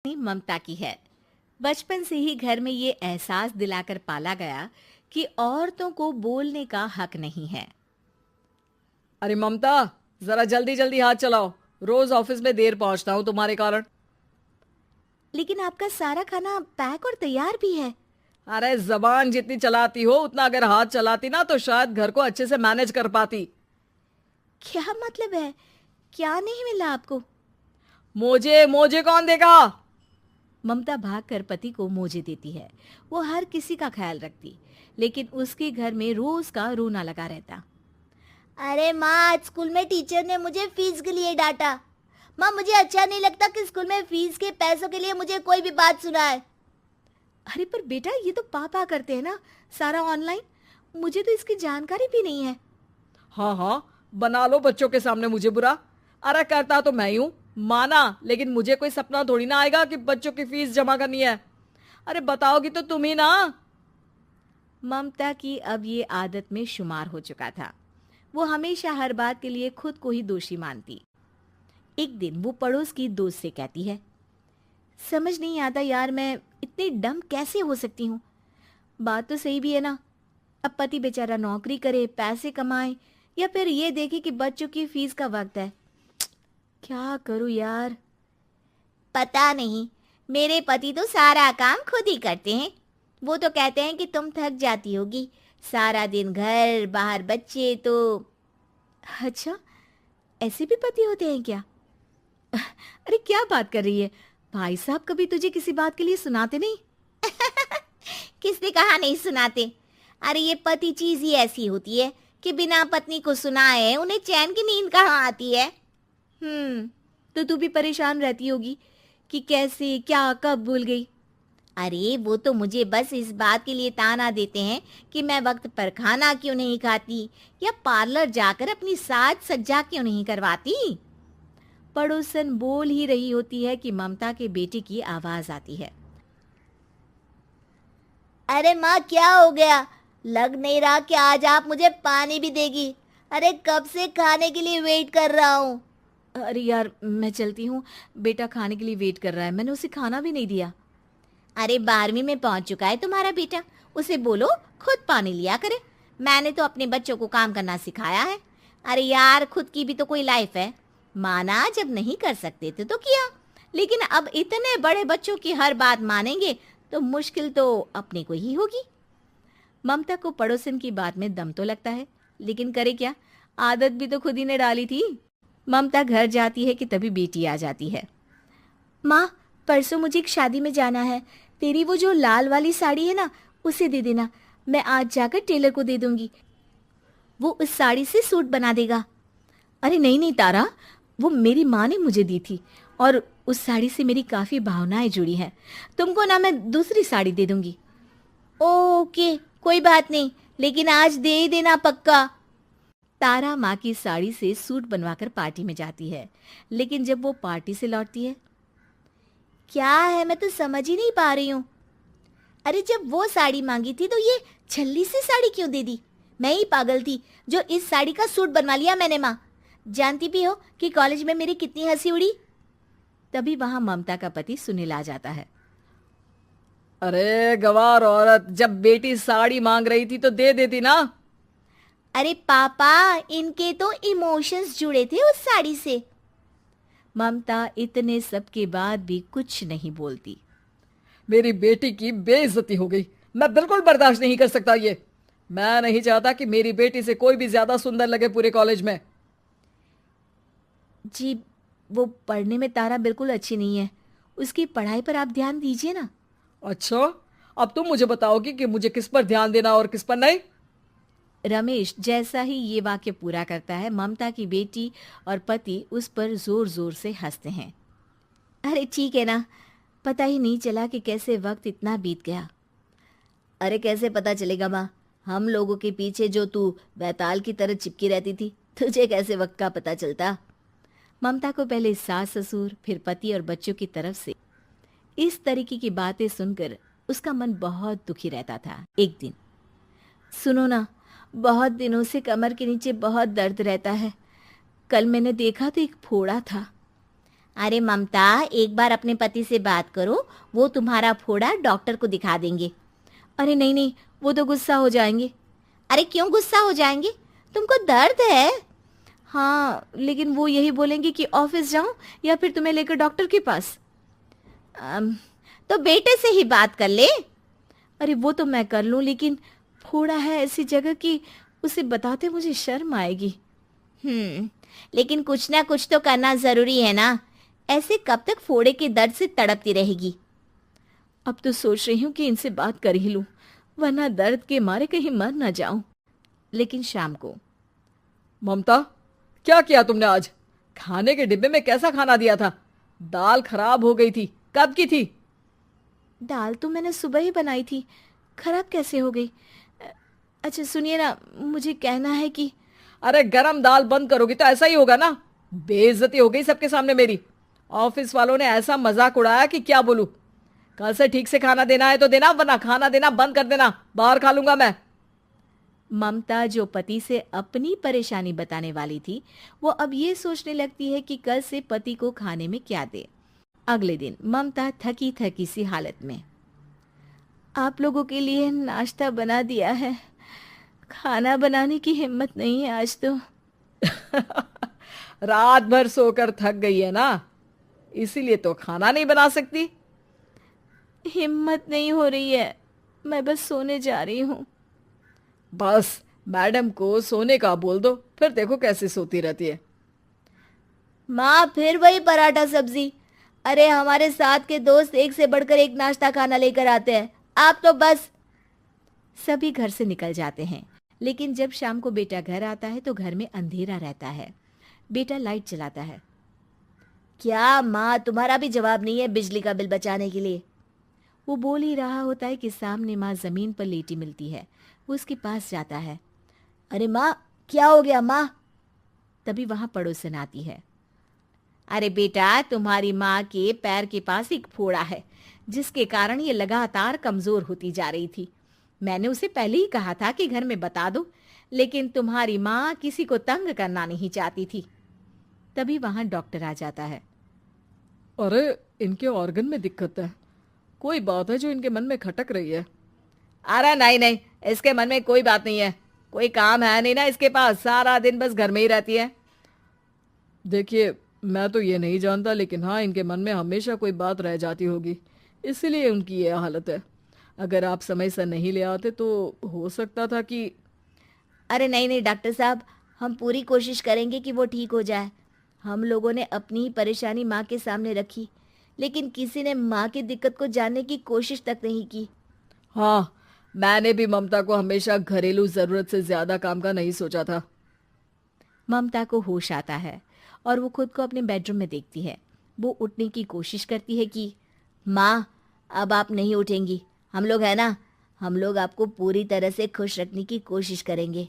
ममता की है। बचपन से ही घर में ये एहसास दिलाकर पाला गया कि औरतों को बोलने का हक नहीं है। अरे ममता, जरा जल्दी जल्दी हाथ चलाओ। रोज ऑफिस में देर पहुंचता हूँ तुम्हारे कारण। लेकिन आपका सारा खाना पैक और तैयार भी है। अरे जबान जितनी चलाती हो उतना अगर हाथ चलाती ना तो शायद घर को अच्छे से मैनेज कर पाती। क्या मतलब है? क्या नहीं मिला आपको? मोजे मोजे कौन देगा? ममता भागकर पति को मोजे देती है। वो हर किसी का ख्याल रखती, लेकिन उसके घर में रोज का रोना लगा रहता। अरे माँ, आज स्कूल में टीचर ने मुझे फीस के लिए डांटा। माँ, मुझे अच्छा नहीं लगता कि स्कूल में फीस के पैसों के लिए मुझे कोई भी बात सुनाए। अरे पर बेटा, ये तो पापा करते हैं ना, सारा ऑनलाइन। मुझे तो इसकी जानकारी भी नहीं है। हाँ हाँ, बना लो बच्चों के सामने मुझे बुरा। अरे करता तो मैं ही हूँ, माना, लेकिन मुझे कोई सपना थोड़ी ना आएगा कि बच्चों की फीस जमा करनी है। अरे बताओगी तो तुम ही ना। ममता की अब ये आदत में शुमार हो चुका था। वो हमेशा हर बात के लिए खुद को ही दोषी मानती। एक दिन वो पड़ोस की दोस्त से कहती है, समझ नहीं आता यार, मैं इतनी डम कैसे हो सकती हूँ। बात तो सही भी है ना। अब पति बेचारा नौकरी करे, पैसे कमाए, या फिर ये देखे कि बच्चों की फीस का वक्त है। क्या करूँ यार। पता नहीं, मेरे पति तो सारा काम खुद ही करते हैं। वो तो कहते हैं कि तुम थक जाती होगी, सारा दिन घर बाहर बच्चे तो। अच्छा, ऐसे भी पति होते हैं क्या? अरे क्या बात कर रही है? भाई साहब कभी तुझे किसी बात के लिए सुनाते नहीं? किसने कहा नहीं सुनाते? अरे ये पति चीज ही ऐसी होती है कि बिना पत्नी को सुनाए उन्हें चैन की नींद कहाँ आती है। तो तू भी परेशान रहती होगी कि कैसे, क्या, कब भूल गई। अरे वो तो मुझे बस इस बात के लिए ताना देते हैं कि मैं वक्त पर खाना क्यों नहीं खाती या पार्लर जाकर अपनी साज सज्जा क्यों नहीं करवाती। पड़ोसन बोल ही रही होती है कि ममता के बेटे की आवाज आती है। अरे माँ, क्या हो गया? लग नहीं रहा कि आज आप मुझे पानी भी देगी। अरे कब से खाने के लिए वेट कर रहा हूँ। अरे यार, मैं चलती हूँ। बेटा खाने के लिए वेट कर रहा है, मैंने उसे खाना भी नहीं दिया। अरे 12वीं में पहुंच चुका है तुम्हारा बेटा, उसे बोलो खुद पानी लिया करे। मैंने तो अपने बच्चों को काम करना सिखाया है। अरे यार, खुद की भी तो कोई लाइफ है। माना जब नहीं कर सकते थे तो किया, लेकिन अब इतने बड़े बच्चों की हर बात मानेंगे तो मुश्किल तो अपने को ही होगी। ममता को पड़ोसन की बात में दम तो लगता है, लेकिन करे क्या, आदत भी तो खुद ही ने डाली थी। ममता घर जाती है कि तभी बेटी आ जाती है। माँ, परसों मुझे एक शादी में जाना है। तेरी वो जो लाल वाली साड़ी है ना, उसे दे देना। मैं आज जाकर टेलर को दे दूंगी, वो उस साड़ी से सूट बना देगा। अरे नहीं नहीं तारा, वो मेरी माँ ने मुझे दी थी और उस साड़ी से मेरी काफ़ी भावनाएं जुड़ी हैं। तुमको ना मैं दूसरी साड़ी दे दूंगी। ओके, कोई बात नहीं, लेकिन आज दे ही देना पक्का। तारा माँ की साड़ी से सूट बनवाकर पार्टी में जाती है, लेकिन जब वो पार्टी से लौटती है, क्या है, मैं तो समझ ही नहीं पा रही हूँ। अरे जब वो साड़ी मांगी थी तो ये छल्ली सी साड़ी क्यों दे दी? मैं ही पागल थी जो इस साड़ी का सूट बनवा लिया मैंने। माँ, जानती भी हो कि कॉलेज में मेरी कितनी हंसी उड़ी। तभी वहां ममता का पति सुनील आ जाता है। अरे गवार औरत, जब बेटी साड़ी मांग रही थी तो दे देती ना। अरे पापा, इनके तो इमोशंस जुड़े थे उस साड़ी से। ममता इतने सब के बाद भी कुछ नहीं बोलती। मेरी बेटी की बेइज्जती हो गई, मैं बिल्कुल बर्दाश्त नहीं कर सकता ये। मैं नहीं चाहता कि मेरी बेटी से कोई भी ज्यादा सुंदर लगे पूरे कॉलेज में। जी, वो पढ़ने में तारा बिल्कुल अच्छी नहीं है, उसकी पढ़ाई पर आप ध्यान दीजिए ना। अच्छा, अब तुम मुझे बताओगी कि मुझे किस पर ध्यान देना और किस पर नहीं। रमेश जैसा ही ये वाक्य पूरा करता है, ममता की बेटी और पति उस पर जोर जोर से हंसते हैं। अरे ठीक है ना, पता ही नहीं चला कि कैसे वक्त इतना बीत गया। अरे कैसे पता चलेगा माँ, हम लोगों के पीछे जो तू बैताल की तरह चिपकी रहती थी, तुझे कैसे वक्त का पता चलता। ममता को पहले सास ससुर, फिर पति और बच्चों की तरफ से इस तरीके की बातें सुनकर उसका मन बहुत दुखी रहता था। एक दिन, सुनो ना, बहुत दिनों से कमर के नीचे बहुत दर्द रहता है। कल मैंने देखा तो एक फोड़ा था। अरे ममता, एक बार अपने पति से बात करो, वो तुम्हारा फोड़ा डॉक्टर को दिखा देंगे। अरे नहीं नहीं, वो तो गुस्सा हो जाएंगे। अरे क्यों गुस्सा हो जाएंगे? तुमको दर्द है? हाँ, लेकिन वो यही बोलेंगे कि ऑफिस जाऊं या फिर तुम्हें लेकर डॉक्टर के पास। तो बेटे से ही बात कर ले। अरे वो तो मैं कर लूं, लेकिन फोड़ा है ऐसी जगह कि उसे बताते मुझे शर्म आएगी। लेकिन कुछ ना कुछ तो करना जरूरी है ना, ऐसे कब तक फोड़े के दर्द से तड़पती रहेगी? अब तो सोच रही हूँ कि इनसे बात कर ही लूं, वरना दर्द के मारे कहीं मर ना जाऊं। लेकिन शाम को, ममता, क्या किया तुमने आज? खाने के डिब्बे में कैसा खाना दिया था? दाल खराब हो गई थी। कब की थी? दाल तो मैंने सुबह ही बनाई थी, खराब कैसे हो गई? अच्छा सुनिए ना, मुझे कहना है कि अरे गरम दाल बंद करोगी तो ऐसा ही होगा ना। बेइज्जती हो गई सबके सामने मेरी। ऑफिस वालों ने ऐसा मजाक उड़ाया कि क्या बोलूं। कल से ठीक से खाना देना है तो देना, वरना खाना देना बंद कर देना। बाहर खा लूंगा मैं। ममता, जो पति से अपनी परेशानी बताने वाली थी, वो अब ये सोचने लगती है कि कल से पति को खाने में क्या दे। अगले दिन ममता थकी थकी सी हालत में, आप लोगों के लिए नाश्ता बना दिया है, खाना बनाने की हिम्मत नहीं है आज तो। रात भर सोकर थक गई है ना, इसीलिए तो खाना नहीं बना सकती। हिम्मत नहीं हो रही है, मैं बस सोने जा रही हूँ। बस मैडम को सोने का बोल दो, फिर देखो कैसे सोती रहती है। माँ, फिर वही पराठा सब्जी। अरे हमारे साथ के दोस्त एक से बढ़कर एक नाश्ता खाना लेकर आते हैं, आप तो बस। सभी घर से निकल जाते हैं, लेकिन जब शाम को बेटा घर आता है तो घर में अंधेरा रहता है। बेटा लाइट जलाता है। क्या माँ, तुम्हारा भी जवाब नहीं है बिजली का बिल बचाने के लिए? वो बोल ही रहा होता है कि सामने माँ जमीन पर लेटी मिलती है। वो उसके पास जाता है। अरे माँ, क्या हो गया माँ? तभी वहां पड़ोसन आती है। अरे बेटा, तुम्हारी माँ के पैर के पास एक फोड़ा है, जिसके कारण ये लगातार कमजोर होती जा रही थी। मैंने उसे पहले ही कहा था कि घर में बता दो, लेकिन तुम्हारी माँ किसी को तंग करना नहीं चाहती थी। तभी वहां डॉक्टर आ जाता है। अरे इनके ऑर्गन में दिक्कत है, कोई बात है जो इनके मन में खटक रही है। अरे नहीं नहीं, इसके मन में कोई बात नहीं है, कोई काम है नहीं ना इसके पास, सारा दिन बस घर में ही रहती है। देखिए, मैं तो ये नहीं जानता, लेकिन हाँ, इनके मन में हमेशा कोई बात रह जाती होगी, इसीलिए उनकी ये हालत है। अगर आप समय से नहीं ले आते तो हो सकता था कि। अरे नहीं नहीं डॉक्टर साहब, हम पूरी कोशिश करेंगे कि वो ठीक हो जाए। हम लोगों ने अपनी ही परेशानी माँ के सामने रखी, लेकिन किसी ने माँ की दिक्कत को जानने की कोशिश तक नहीं की। हाँ, मैंने भी ममता को हमेशा घरेलू जरूरत से ज्यादा काम का नहीं सोचा था। ममता को होश आता है और वो खुद को अपने बेडरूम में देखती है। वो उठने की कोशिश करती है कि माँ, अब आप नहीं उठेंगी, हम लोग है ना, हम लोग आपको पूरी तरह से खुश रखने की कोशिश करेंगे।